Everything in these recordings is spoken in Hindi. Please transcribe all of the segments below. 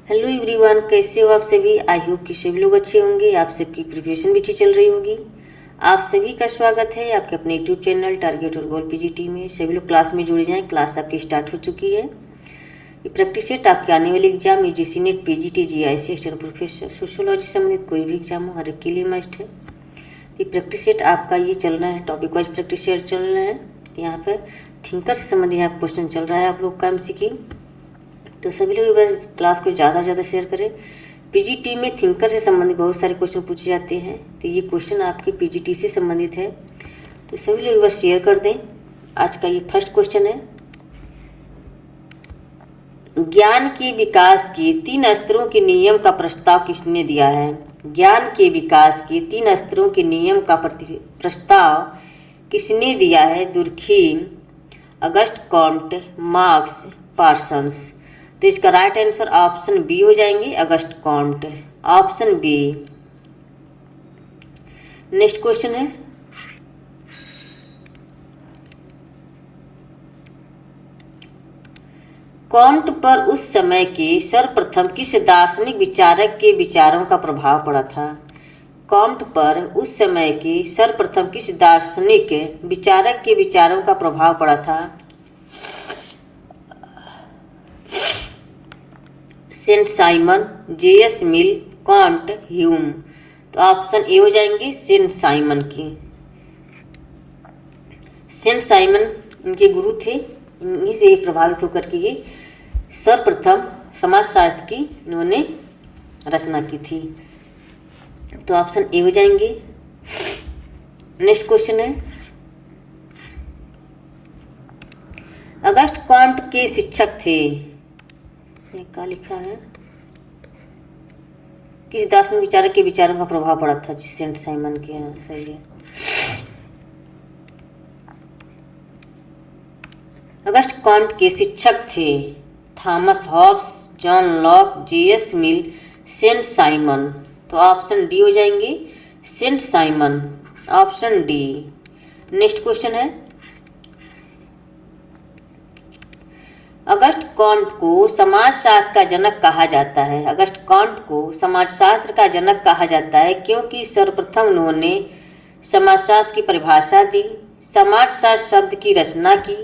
हेलो एवरीवन, कैसे हो आप सभी। आई होप कि सभी लोग अच्छे होंगे। आप सबकी प्रिपरेशन भी अच्छी चल रही होगी। आप सभी का स्वागत है आपके अपने यूट्यूब चैनल टारगेट और गोल पीजीटी में। सभी लोग क्लास में जुड़ जाएं। क्लास आपकी स्टार्ट हो चुकी है। ये प्रैक्टिस सेट आपके आने वाले exam UGC net, PGT, GIC, external professor, sociology संबंधित कोई भी एग्जाम हो, हर एक के लिए मस्ट है। ये प्रैक्टिस सेट आपका ये चल रहा है, टॉपिक वाइज प्रैक्टिस सेट चल रहा है। यहाँ पर थिंकर से संबंधित यहाँ क्वेश्चन चल रहा है आप लोग का एमसीक्यू। तो सभी लोग एक बार क्लास को ज़्यादा से ज़्यादा शेयर करें। पीजीटी में थिंकर से संबंधित बहुत सारे क्वेश्चन पूछे जाते हैं, तो ये क्वेश्चन आपके पीजीटी से संबंधित है, तो सभी लोग एक बार शेयर कर दें। आज का ये फर्स्ट क्वेश्चन है, ज्ञान के विकास के 3 स्तरों के नियम का प्रस्ताव किसने दिया है। ज्ञान के विकास के 3 स्तरों के नियम का प्रस्ताव किसने दिया है। Durkheim, Auguste Comte, Marx, Parsons. तो इसका राइट आंसर ऑप्शन बी हो जाएंगे, Auguste Comte, option B. Next question है, कॉम्ट पर उस समय के सर्वप्रथम किस दार्शनिक विचारक के विचारों का प्रभाव पड़ा था। कॉम्ट पर उस समय के सर्वप्रथम किस दार्शनिक विचारक के विचारों का प्रभाव पड़ा था। सेंट साइमन, जेएस मिल, कॉम्ट, ह्यूम। तो ऑप्शन ए हो जाएंगे सेंट साइमन की। सेंट साइमन इनके गुरु थे, इन्हीं से प्रभावित होकर के ये सर्वप्रथम समाजशास्त्र की इन्होंने रचना की थी। तो ऑप्शन ए हो जाएंगे। नेक्स्ट क्वेश्चन है, अगस्ट कॉम्ट के शिक्षक थे। क्या लिखा है, किस दार्शनिक विचारक के विचारों का प्रभाव पड़ा था। सेंट साइमन के। यहाँ सही है। अगस्ट कॉम्ट के शिक्षक थे Thomas Hobbes, John Locke, JS Mill, Saint Simon. तो ऑप्शन डी हो जाएंगे Saint Simon, option D. Next question है, अगस्ट कॉम्ट को समाजशास्त्र का जनक कहा जाता है। अगस्ट कॉम्ट को समाजशास्त्र का जनक कहा जाता है क्योंकि सर्वप्रथम उन्होंने समाजशास्त्र की परिभाषा दी, समाजशास्त्र शब्द की रचना की,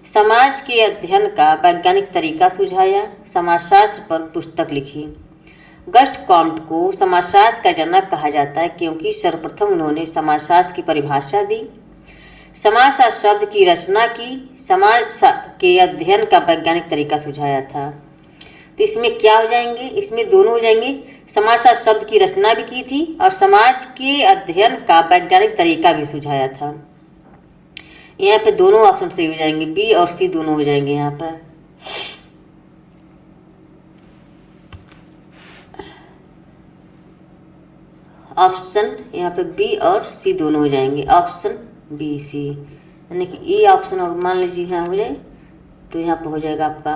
समाज के अध्ययन का वैज्ञानिक तरीका सुझाया, समाजशास्त्र पर पुस्तक लिखी। अगस्ट कॉम्ट को समाजशास्त्र का जनक कहा जाता है क्योंकि सर्वप्रथम उन्होंने समाजशास्त्र की परिभाषा दी, समाजशास्त्र शब्द की रचना की, समाज के अध्ययन का वैज्ञानिक तरीका सुझाया था। तो इसमें क्या हो जाएंगे, इसमें दोनों हो जाएंगे। समाजशास्त्र शब्द की रचना भी की थी और समाज के अध्ययन का वैज्ञानिक तरीका भी सुझाया था। यहाँ पे दोनों ऑप्शन सही हो जाएंगे, बी और सी दोनों हो जाएंगे। यहाँ पर ऑप्शन यहाँ पे बी और सी दोनों हो जाएंगे, ऑप्शन बी सी। यानी कि ए ऑप्शन मान लीजिए यहाँ हो जाए, तो यहाँ पर हो जाएगा आपका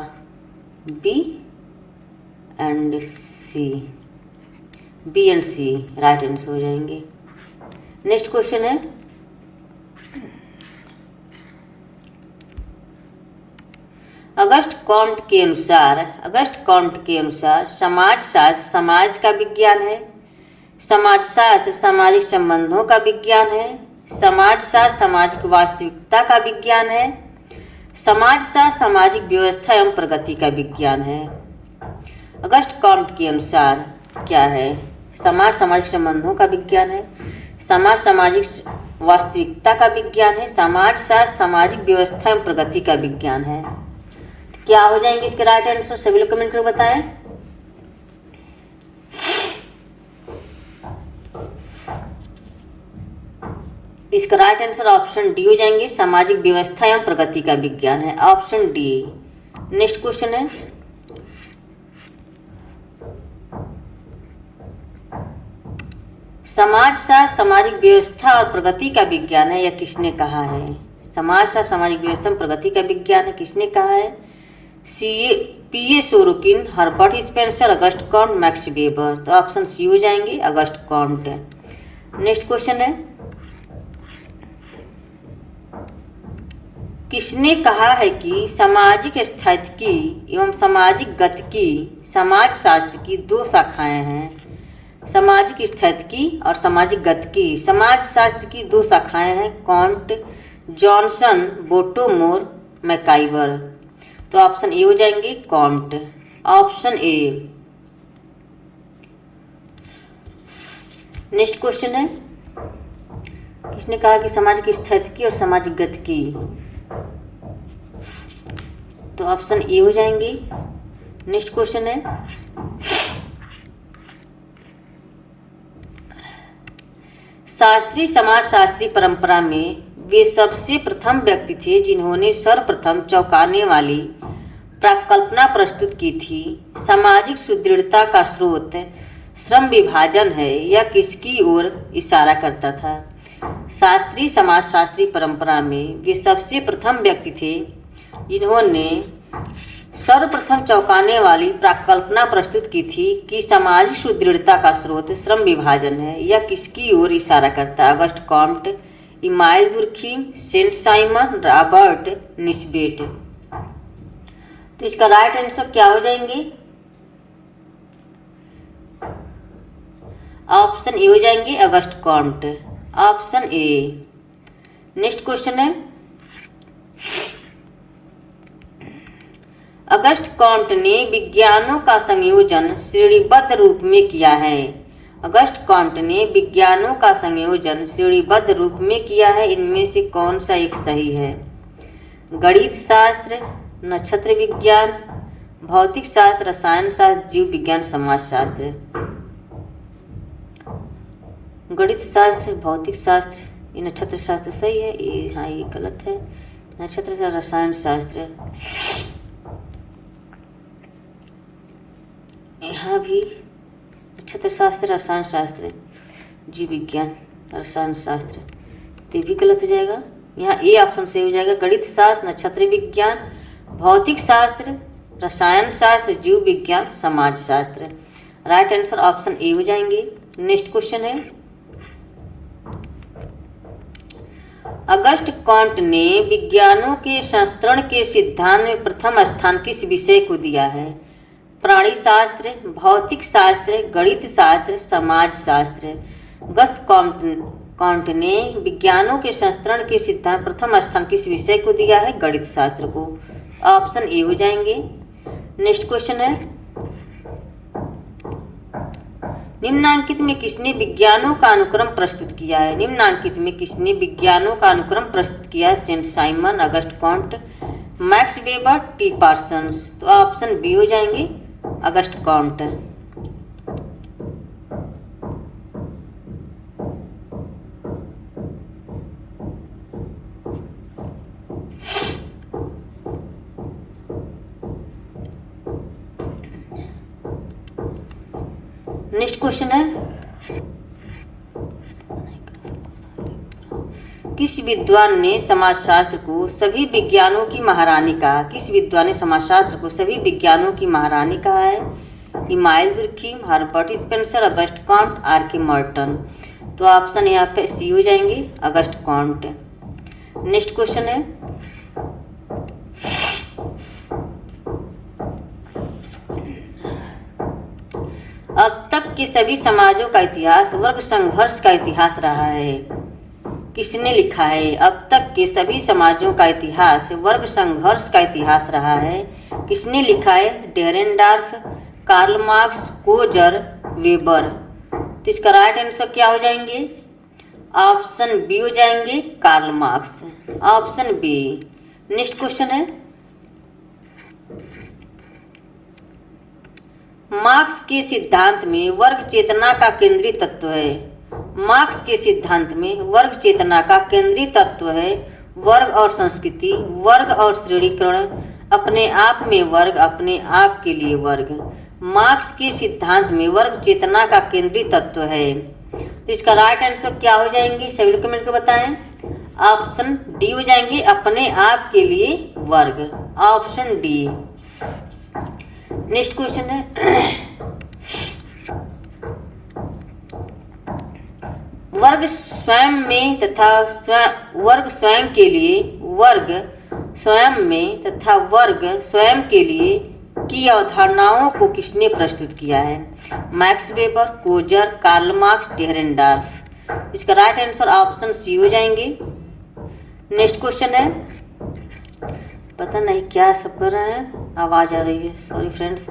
B and C, B and C right answer हो जाएंगे। नेक्स्ट क्वेश्चन है, अगस्ट कॉम्ट के अनुसार समाजशास्त्र समाज का विज्ञान है, समाजशास्त्र सामाजिक संबंधों का विज्ञान है, समाजशास्त्र सामाजिक वास्तविकता का विज्ञान है, समाजशास्त्र सामाजिक व्यवस्था एवं प्रगति का विज्ञान है। अगस्ट कॉम्ट के अनुसार क्या है, समाज सामाजिक संबंधों का विज्ञान है, समाज सामाजिक वास्तविकता का विज्ञान है, समाजशास्त्र सामाजिक व्यवस्था एवं प्रगति का विज्ञान है। तो क्या हो जाएंगे इसके राइट आंसर, सभी लोग कमेंट करके बताएं। इसका राइट आंसर ऑप्शन डी हो जाएंगे, सामाजिक व्यवस्था एवं प्रगति का विज्ञान है, ऑप्शन डी। नेक्स्ट क्वेश्चन है, समाजशास्त्र सामाजिक व्यवस्था और प्रगति का विज्ञान है, यह किसने कहा है। समाजशास्त्र सामाजिक व्यवस्था एवं प्रगति का विज्ञान है, किसने कहा है। P A Sorokin, Herbert Spencer, Auguste Comte, Max weber. तो ऑप्शन सी हो जाएंगे, अगस्ट कॉम्ट। नेक्स्ट क्वेश्चन है, किसने कहा है कि सामाजिक स्थैतिकी एवं सामाजिक गतिकी समाज शास्त्र की दो शाखाएं हैं? सामाजिक स्थैतिकी और सामाजिक गतिकी समाज शास्त्र की दो शाखाएं हैं। Comte, Johnson, Bottomore, MacIver. तो ऑप्शन ए हो जाएंगे Comte. Option A. Next question है, किसने कहा कि सामाजिक स्थैतिकी और सामाजिक गतिकी? तो ऑप्शन ए हो जाएंगे। नेक्स्ट क्वेश्चन है, शास्त्रीय समाजशास्त्री परंपरा में वे सबसे प्रथम व्यक्ति थे जिन्होंने सर्वप्रथम चौंकाने वाली प्राकल्पना प्रस्तुत की थी। सामाजिक सुदृढ़ता का स्रोत श्रम विभाजन है, यह किसकी ओर इशारा करता था? शास्त्रीय समाजशास्त्री परंपरा में वे सबसे प्रथम व्यक्ति थे जिन्होंने सर्वप्रथम चौंकाने वाली प्राकल्पना प्रस्तुत की थी कि सामाजिक सुदृढ़ता का स्रोत श्रम विभाजन है, यह किसकी ओर इशारा करता है? August Comte, Emile Durkheim, Saint Simon, Robert Nisbet. तो इसका राइट आंसर क्या हो जाएंगे? ऑप्शन ए हो जाएंगे Auguste Comte. Option A. Next question है, अगस्ट कॉम्ट ने विज्ञानों का संयोजन श्रेणीबद्ध रूप में किया है। अगस्ट कॉम्ट ने विज्ञानों का संयोजन श्रेणीबद्ध रूप में किया है। इनमें से कौन सा एक सही है? गणित शास्त्र, नक्षत्र विज्ञान, भौतिक शास्त्र, रसायन शास्त्र, जीव विज्ञान, समाज शास्त्र। गणित शास्त्र, भौतिक शास्त्र, ये नक्षत्र शास्त्र सही है, ये हाँ ये गलत है। नक्षत्र शास्त्र, रसायन शास्त्र, यहाँ भी नक्षत्र शास्त्र, रसायन शास्त्र, जीव विज्ञान, रसायन शास्त्र, तो भी गलत हो जाएगा। यहाँ ए ऑप्शन सही हो जाएगा। गणित शास्त्र, नक्षत्र विज्ञान, भौतिक शास्त्र, रसायन शास्त्र, जीव विज्ञान, समाज शास्त्र। राइट आंसर ऑप्शन ए हो जाएंगे। नेक्स्ट क्वेश्चन है, अगस्ट कॉम्ट ने विज्ञानों के संस्करण के सिद्धांत में प्रथम स्थान किस विषय को दिया है? प्राणी शास्त्र, भौतिक शास्त्र, गणित शास्त्र, समाज शास्त्र। अगस्त कॉम्ट ने विज्ञानों के संस्करण के सिद्धांत प्रथम स्थान किस विषय को दिया है? गणित शास्त्र को। ऑप्शन ए हो जाएंगे। नेक्स्ट क्वेश्चन है, निम्नांकित में किसने विज्ञानों का अनुक्रम प्रस्तुत किया है? निम्नांकित में किसने विज्ञानों का अनुक्रम प्रस्तुत किया है? Saint Simon, Auguste Comte, Max Weber, T Parsons. तो ऑप्शन बी हो जाएंगे अगस्ट कॉम्ट। नेक्स्ट क्वेश्चन है, किस विद्वान ने समाजशास्त्र को सभी विज्ञानों की महारानी कहा? किस विद्वान ने समाजशास्त्र को सभी विज्ञानों की महारानी कहा है? Emile Durkheim, Herbert Spencer, Auguste Comte, R K. Merton. तो ऑप्शन यहाँ पे सी हो जाएंगे अगस्ट कॉम्ट। नेक्स्ट क्वेश्चन है, अब तक के सभी समाजों का इतिहास वर्ग संघर्ष का इतिहास रहा है। किसने लिखा है? अब तक के सभी समाजों का इतिहास वर्ग संघर्ष का इतिहास रहा है। किसने लिखा है? डेरेनडार्फ, कार्ल मार्क्स, कोजर, वेबर। तो इसका राइट आंसर क्या हो जाएंगे? ऑप्शन बी हो जाएंगे Karl Marx. Option B. Next question है, मार्क्स के सिद्धांत में वर्ग चेतना का केंद्रीय तत्व है। मार्क्स के सिद्धांत में वर्ग चेतना का केंद्रीय तत्व है वर्ग और संस्कृति, वर्ग और श्रेणीकरण, अपने आप में वर्ग, अपने आप के लिए वर्ग। मार्क्स के सिद्धांत में वर्ग चेतना का केंद्रीय तत्व है। तो इसका राइट आंसर क्या हो जाएंगे? सभी लोग कमेंट में बताएं। ऑप्शन डी हो जाएंगे अपने आप के लिए वर्ग। Option D. नेक्स्ट क्वेश्चन है, वर्ग स्वयं में तथा वर्ग स्वयं के लिए वर्ग स्वयं में तथा वर्ग स्वयं के लिए की अवधारणाओं को किसने प्रस्तुत किया है? Max Weber, Coser, Karl Marx, Dahrendorf. इसका राइट आंसर ऑप्शन सी हो जाएंगे। नेक्स्ट क्वेश्चन है, पता नहीं क्या सब कर रहे हैं, आवाज़ आ रही है, सॉरी फ्रेंड्स।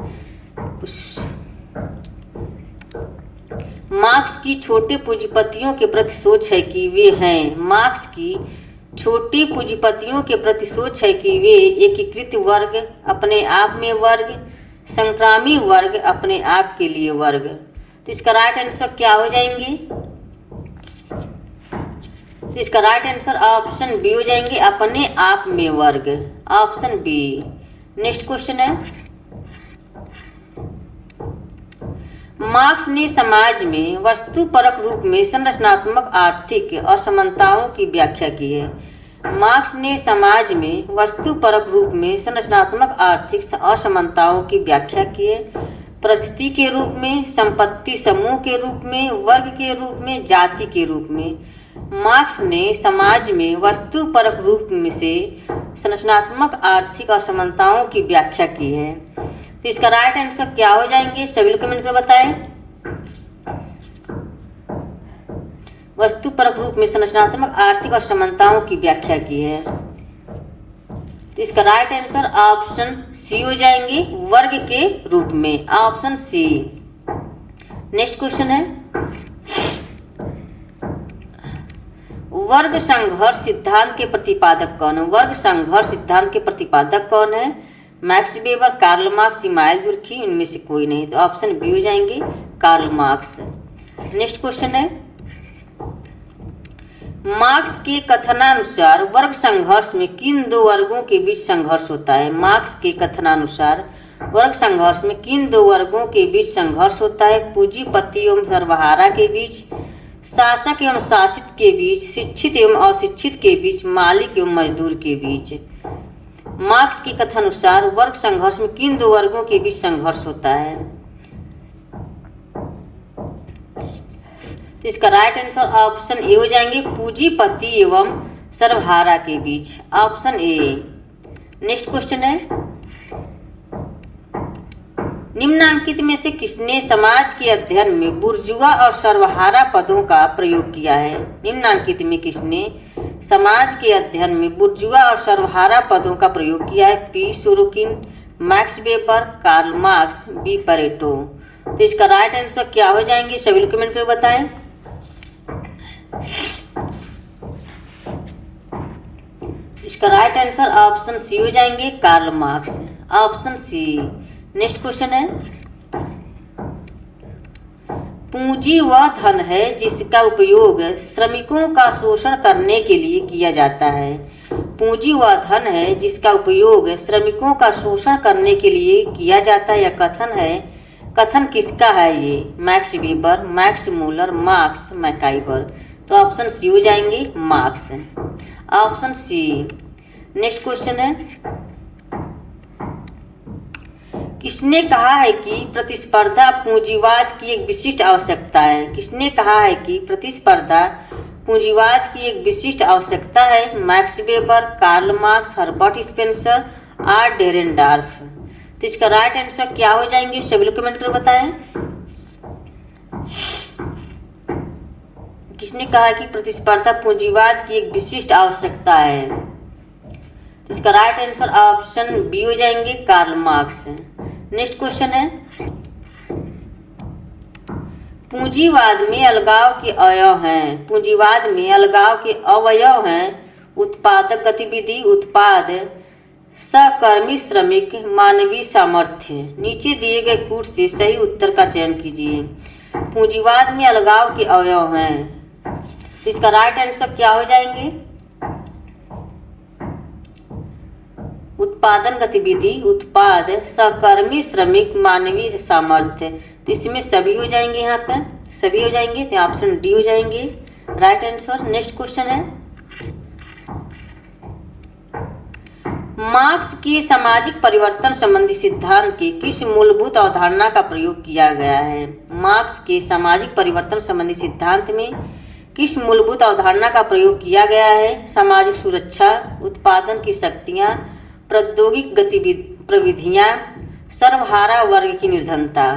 मार्क्स की छोटे पूंजीपतियों के प्रति सोच है कि वे हैं। मार्क्स की छोटी पूंजीपतियों के प्रति सोच है कि वे एकीकृत वर्ग, अपने आप में वर्ग, संक्रामी वर्ग, अपने आप के लिए वर्ग। तो इसका राइट आंसर क्या हो जाएंगे? तो इसका राइट आंसर ऑप्शन बी हो जाएंगे, अपने आप में वर्ग, ऑप्शन बी। नेक्स्ट क्वेश्चन है, मार्क्स ने समाज में वस्तुपरक रूप में संरचनात्मक आर्थिक असमानताओं की व्याख्या की है। मार्क्स ने समाज में वस्तुपरक रूप में संरचनात्मक आर्थिक असमानताओं की व्याख्या की है। परिस्थिति के रूप में, संपत्ति समूह के रूप में, वर्ग के रूप में, जाति के रूप में। मार्क्स ने समाज में वस्तुपरक रूप में से संरचनात्मक आर्थिक असमानताओं की व्याख्या की है। तो इसका राइट आंसर क्या हो जाएंगे? सभी लोग कमेंट कर बताएं। वस्तुपरक रूप में संरचनात्मक आर्थिक असमानताओं की व्याख्या की है। तो इसका राइट आंसर ऑप्शन सी हो जाएंगे, वर्ग के रूप में, ऑप्शन सी। नेक्स्ट क्वेश्चन है, वर्ग संघर्ष सिद्धांत के प्रतिपादक कौन है? वर्ग संघर्ष सिद्धांत के प्रतिपादक कौन है? Max Weber, Karl Marx, Emmanuel Durkheim, इनमें से कोई नहीं। तो ऑप्शन बी हो जाएंगे, कार्ल मार्क्स। नेक्स्ट क्वेश्चन है, मार्क्स के कथनानुसार वर्ग संघर्ष में किन दो वर्गों के बीच संघर्ष होता है? मार्क्स के कथनानुसार वर्ग संघर्ष में किन दो वर्गों के बीच संघर्ष होता है? पूंजीपति एवं सर्वहारा के बीच, शासक एवं शासित के बीच, शिक्षित एवं अशिक्षित के बीच, मालिक एवं मजदूर के बीच। मार्क्स के कथनानुसार वर्ग संघर्ष में किन दो वर्गों के बीच संघर्ष होता है? तो इसका राइट आंसर ऑप्शन ए हो जाएंगे, पूंजीपति एवं सर्वहारा के बीच, ऑप्शन ए। नेक्स्ट क्वेश्चन है, निम्नांकित में से किसने समाज के अध्ययन में बुर्जुआ और सर्वहारा पदों का प्रयोग किया है? निम्नांकित में किसने समाज के अध्ययन में बुर्जुआ और सर्वहारा पदों का प्रयोग किया है? P Sorokin, Max Weber, Karl Marx, B Pareto. तो इसका राइट आंसर क्या हो जाएंगे? सभी लोग कमेंट कर बताएं। इसका राइट आंसर ऑप्शन सी हो जाएंगे, Karl Marx, option C. Next question है, पूंजी वह धन है जिसका उपयोग श्रमिकों का शोषण करने के लिए किया जाता है। पूंजी वह धन है जिसका उपयोग श्रमिकों का शोषण करने के लिए किया जाता है। यह कथन है, कथन किसका है ये? Max Weber, Max Muller, Marx, MacIver. तो ऑप्शन सी हो जाएंगे, Marx, option C. Next question है, किसने कहा है कि प्रतिस्पर्धा पूंजीवाद की एक विशिष्ट आवश्यकता है? किसने कहा है कि प्रतिस्पर्धा पूंजीवाद की एक विशिष्ट आवश्यकता है? Max Weber, Karl Marx, Herbert Spencer, R Dahrendorf. तो इसका राइट आंसर क्या हो जाएंगे? सभी लोग कमेंट कर बताएं। किसने कहा कि प्रतिस्पर्धा पूंजीवाद की एक विशिष्ट आवश्यकता है? तो इसका राइट आंसर ऑप्शन बी हो जाएंगे, कार्ल मार्क्स। नेक्स्ट क्वेश्चन है, पूंजीवाद में अलगाव के अवयव हैं। पूंजीवाद में अलगाव के अवयव हैं उत्पादक गतिविधि, उत्पाद, सहकर्मी, श्रमिक, मानवीय सामर्थ्य। नीचे दिए गए कूट से सही उत्तर का चयन कीजिए। पूंजीवाद में अलगाव के अवयव हैं, इसका राइट आंसर क्या हो जाएंगे? उत्पादन गतिविधि, उत्पाद, सहकर्मी, श्रमिक, मानवीय सामर्थ्य। तो इसमें सभी हो जाएंगे, यहाँ पे सभी हो जाएंगे, तो ऑप्शन डी हो जाएंगे राइट आंसर। नेक्स्ट क्वेश्चन है, मार्क्स के सामाजिक परिवर्तन संबंधी सिद्धांत के किस मूलभूत अवधारणा का प्रयोग किया गया है? मार्क्स के सामाजिक परिवर्तन संबंधी सिद्धांत में किस मूलभूत अवधारणा का प्रयोग किया गया है? सामाजिक सुरक्षा, उत्पादन की शक्तियाँ, प्रौद्योगिक प्रविधियाँ, सर्वहारा वर्ग की निर्धनता।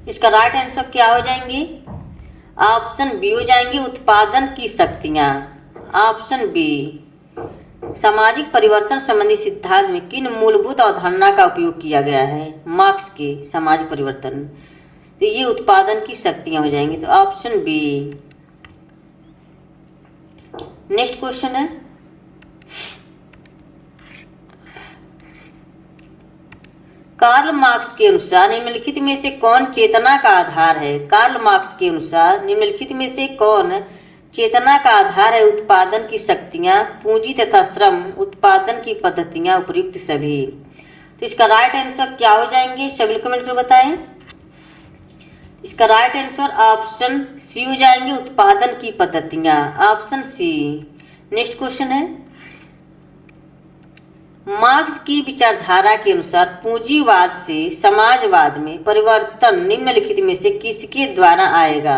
इसका राइट आंसर क्या हो जाएंगे? ऑप्शन बी हो जाएंगे, उत्पादन की शक्तियाँ। Option B. सामाजिक परिवर्तन संबंधी सिद्धांत में किन मूलभूत अवधारणा का उपयोग किया गया है? मार्क्स के सामाजिक परिवर्तन, तो ये उत्पादन की शक्तियां हो जाएंगी, तो ऑप्शन बी। नेक्स्ट क्वेश्चन है, कार्ल मार्क्स के अनुसार निम्नलिखित में से कौन चेतना का आधार है? कार्ल मार्क्स के अनुसार निम्नलिखित में से कौन चेतना का आधार है? उत्पादन की शक्तियां, पूंजी तथा श्रम, उत्पादन की पद्धतियां, उपयुक्त सभी। तो इसका राइट आंसर क्या हो जाएंगे? सभी कमेंट कर बताएं। इसका राइट आंसर ऑप्शन सी हो जाएंगे, उत्पादन की पद्धतियां। Option C. नेक्स्ट क्वेश्चन है, मार्क्स की विचारधारा के अनुसार पूंजीवाद से समाजवाद में परिवर्तन निम्नलिखित में से किसके द्वारा आएगा?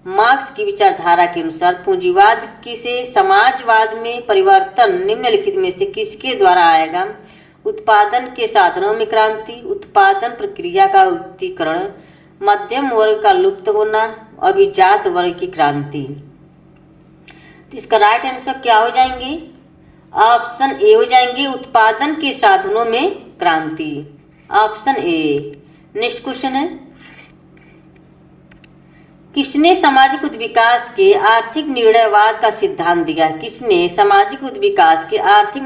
मार्क्स की विचारधारा के अनुसार पूंजीवाद से समाजवाद में परिवर्तन निम्नलिखित में से किसके द्वारा आएगा? उत्पादन के साधनों में क्रांति, उत्पादन प्रक्रिया का उन्मुखीकरण, मध्यम वर्ग का लुप्त होना, अभिजात वर्ग की क्रांति। तो इसका राइट आंसर क्या हो जाएंगे? ऑप्शन ए हो जाएंगे, उत्पादन के साधनों में क्रांति। Option A. नेक्स्ट क्वेश्चन है, किसने सामाजिक उद्विकास के आर्थिक निर्णयवाद का सिद्धांत दिया है? किसने सामाजिक उद्विकास के आर्थिक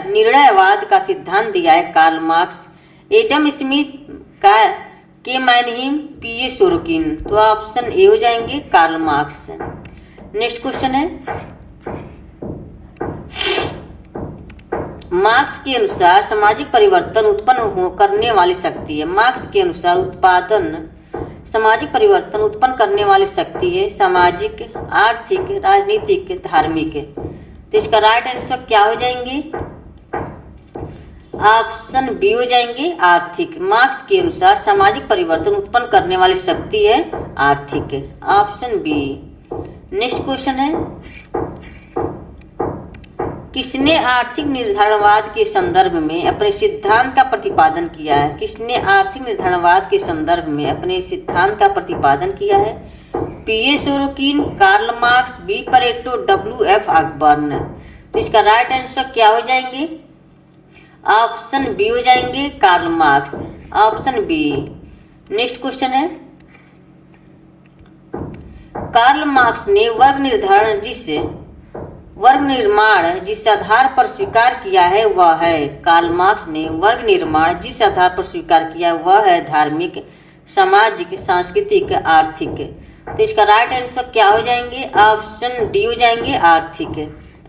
निर्णयवाद का सिद्धांत दिया है? कार्ल मार्क्स, एडम स्मिथ, के मैनहीम, पी.ए. सोरोकिन। तो ऑप्शन ए हो जाएंगे, कार्ल मार्क्स। नेक्स्ट क्वेश्चन है, मार्क्स के अनुसार सामाजिक परिवर्तन उत्पन्न करने वाली शक्ति है। मार्क्स के अनुसार सामाजिक परिवर्तन उत्पन्न करने वाली शक्ति है सामाजिक, आर्थिक, राजनीतिक, धार्मिक। तो इसका राइट आंसर क्या हो जाएंगे? ऑप्शन बी हो जाएंगे, आर्थिक। मार्क्स के अनुसार सामाजिक परिवर्तन उत्पन्न करने वाली शक्ति है आर्थिक। Option B. नेक्स्ट क्वेश्चन है, किसने आर्थिक निर्धारणवाद के संदर्भ में अपने सिद्धांत का प्रतिपादन किया है? किसने आर्थिक निर्धारणवाद के संदर्भ में अपने सिद्धांत का प्रतिपादन किया है? PA. Sorokin, Karl Marx, B. Pareto, WF. Ogburn. तो इसका राइट आंसर क्या हो जाएंगे? ऑप्शन बी हो जाएंगे, Karl Marx. Option B. Next question है, कार्ल मार्क्स ने वर्ग निर्माण जिस आधार पर स्वीकार किया है वह है। कार्ल मार्क्स ने वर्ग निर्माण जिस आधार पर स्वीकार किया वह है धार्मिक, सामाजिक, सांस्कृतिक, आर्थिक। तो इसका राइट आंसर क्या हो जाएंगे? ऑप्शन डी हो जाएंगे, आर्थिक।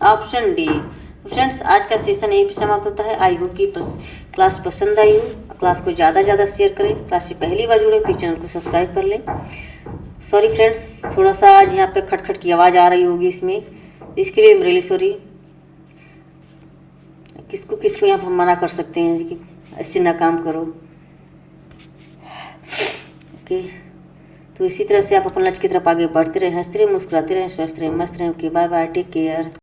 Option D. तो फ्रेंड्स, आज का सेशन यहीं पर समाप्त होता है। आई होप कि क्लास पसंद आई हो। क्लास को ज़्यादा शेयर करें। क्लास से पहली बार जुड़े प्लीज़ चैनल को सब्सक्राइब कर लें। सॉरी फ्रेंड्स, थोड़ा सा आज यहाँ पे खटखट की आवाज़ आ रही होगी इसमें, इसके लिए रियली सॉरी। किसको यहाँ पर मना कर सकते हैं कि ऐसे ना काम करो। ओके, तो इसी तरह से आप अपने लक्ष्य की तरफ आगे बढ़ते रहें, हंसते रहें, मुस्कुराते रहें, स्वस्थ रहें, मस्त रहें। Okay, bye bye, take care.